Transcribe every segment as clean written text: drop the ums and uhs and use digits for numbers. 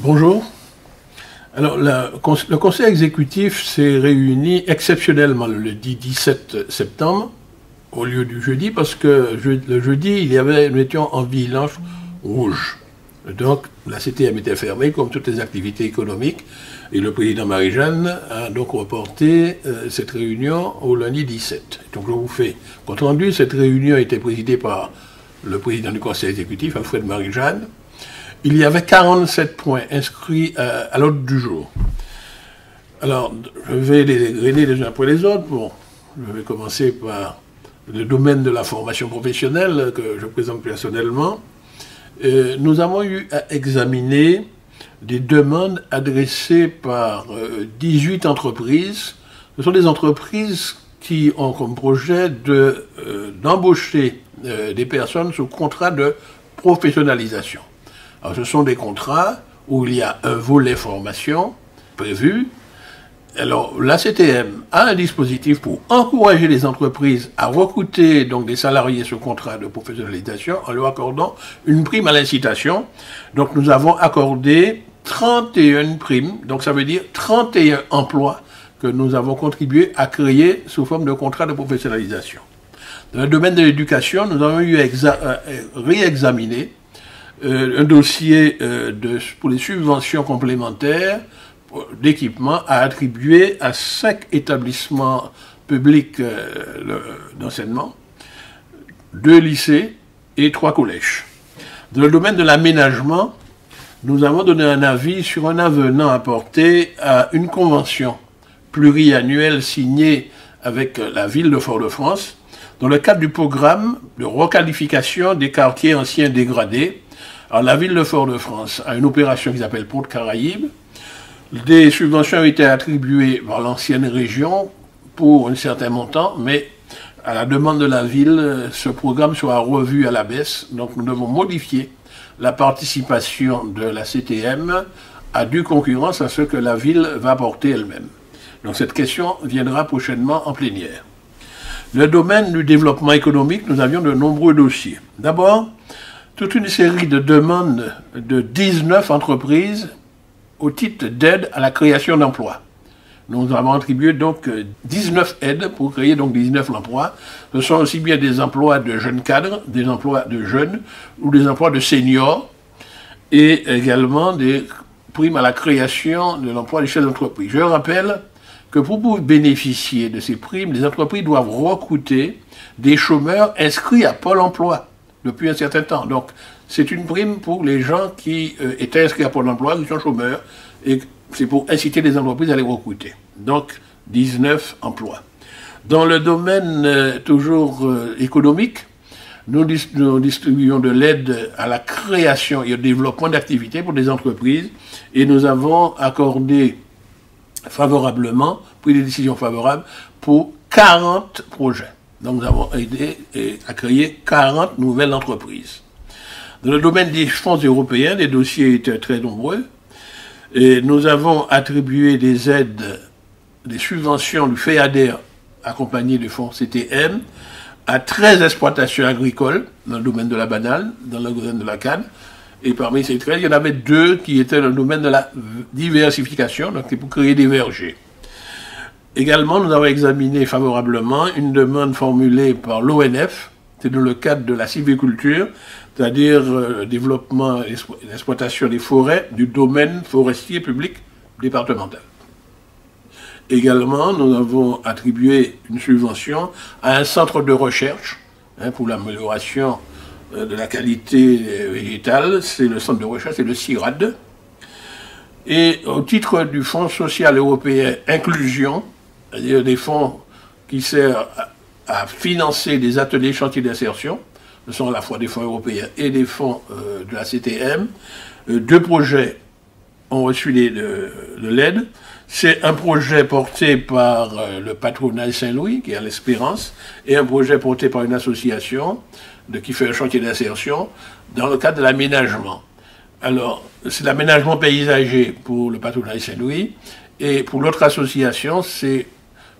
Bonjour. Alors, le conseil exécutif s'est réuni exceptionnellement le lundi 17 septembre au lieu du jeudi parce que le jeudi, nous étions en vigilance rouge. Donc, la CTM était fermée comme toutes les activités économiques et le président Marie-Jeanne a donc reporté cette réunion au lundi 17. Donc, je vous fais compte rendu. Cette réunion était présidée par le président du conseil exécutif, Alfred Marie-Jeanne. Il y avait 47 points inscrits à l'ordre du jour. Alors, je vais les égrener les uns après les autres. Bon, je vais commencer par le domaine de la formation professionnelle que je présente personnellement. Nous avons eu à examiner des demandes adressées par 18 entreprises. Ce sont des entreprises qui ont comme projet d'embaucher des personnes sous contrat de professionnalisation. Alors, ce sont des contrats où il y a un volet formation prévu. Alors, la CTM a un dispositif pour encourager les entreprises à recruter donc des salariés sous contrat de professionnalisation en leur accordant une prime à l'incitation. Donc, nous avons accordé 31 primes, donc ça veut dire 31 emplois que nous avons contribué à créer sous forme de contrat de professionnalisation. Dans le domaine de l'éducation, nous avons eu à réexaminer un dossier pour les subventions complémentaires d'équipement à attribuer à 5 établissements publics d'enseignement, 2 lycées et 3 collèges. Dans le domaine de l'aménagement, nous avons donné un avis sur un avenant apporté à une convention pluriannuelle signée avec la ville de Fort-de-France dans le cadre du programme de requalification des quartiers anciens dégradés. Alors, la ville de Fort-de-France a une opération qui s'appelle Pont de Caraïbes. Des subventions ont été attribuées par l'ancienne région pour un certain montant, mais à la demande de la ville, ce programme sera revu à la baisse. Donc, nous devons modifier la participation de la CTM à due concurrence à ce que la ville va porter elle-même. Donc, cette question viendra prochainement en plénière. Le domaine du développement économique, nous avions de nombreux dossiers. D'abord, toute une série de demandes de 19 entreprises au titre d'aide à la création d'emplois. Nous avons attribué donc 19 aides pour créer donc 19 emplois. Ce sont aussi bien des emplois de jeunes cadres, des emplois de jeunes ou des emplois de seniors et également des primes à la création de l'emploi des chefs d'entreprise. Je rappelle que pour bénéficier de ces primes, les entreprises doivent recruter des chômeurs inscrits à Pôle emploi depuis un certain temps. Donc, c'est une prime pour les gens qui étaient inscrits à Pôle emploi, qui sont chômeurs, et c'est pour inciter les entreprises à les recruter. Donc, 19 emplois. Dans le domaine toujours économique, nous distribuons de l'aide à la création et au développement d'activités pour des entreprises, et nous avons accordé favorablement, pris des décisions favorables pour 40 projets. Donc, nous avons aidé à créer 40 nouvelles entreprises. Dans le domaine des fonds européens, les dossiers étaient très nombreux. Et nous avons attribué des aides, des subventions du FEADER accompagnées du fonds CTM à 13 exploitations agricoles dans le domaine de la banane, dans le domaine de la canne. Et parmi ces 13, il y en avait 2 qui étaient dans le domaine de la diversification, donc c'est pour créer des vergers. Également, nous avons examiné favorablement une demande formulée par l'ONF, c'est dans le cadre de la sylviculture, c'est-à-dire développement et l'exploitation des forêts du domaine forestier public départemental. Également, nous avons attribué une subvention à un centre de recherche pour l'amélioration de la qualité végétale, c'est le centre de recherche, c'est le CIRAD. Et au titre du Fonds social européen Inclusion, c'est-à-dire des fonds qui servent à financer des ateliers chantiers d'insertion, ce sont à la fois des fonds européens et des fonds de la CTM. 2 projets ont reçu de l'aide. C'est un projet porté par le patronat Saint-Louis, qui est à l'Espérance, et un projet porté par une association qui fait un chantier d'insertion dans le cadre de l'aménagement. Alors, c'est l'aménagement paysager pour le patronat Saint-Louis, et pour l'autre association, c'est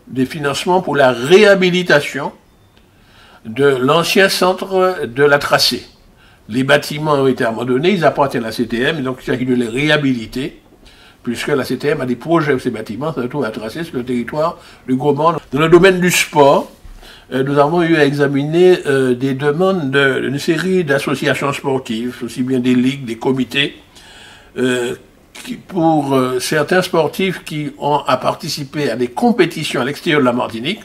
des financements pour la réhabilitation de l'ancien centre de la Tracée. Les bâtiments ont été abandonnés, ils appartiennent à la CTM, donc il s'agit de les réhabiliter, puisque la CTM a des projets où ces bâtiments se retrouvent à tracer sur le territoire du Gros-Mont. Dans le domaine du sport, nous avons eu à examiner des demandes d'une série d'associations sportives, aussi bien des ligues, des comités, pour certains sportifs qui ont à participer à des compétitions à l'extérieur de la Martinique,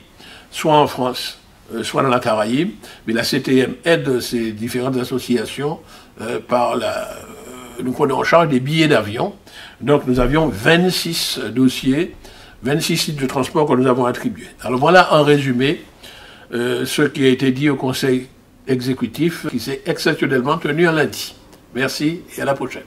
soit en France, soit dans la Caraïbe, mais la CTM aide ces différentes associations par nous prenons en charge des billets d'avion. Donc nous avions 26 dossiers, 26 sites de transport que nous avons attribués. Alors voilà en résumé ce qui a été dit au Conseil exécutif qui s'est exceptionnellement tenu un lundi. Merci et à la prochaine.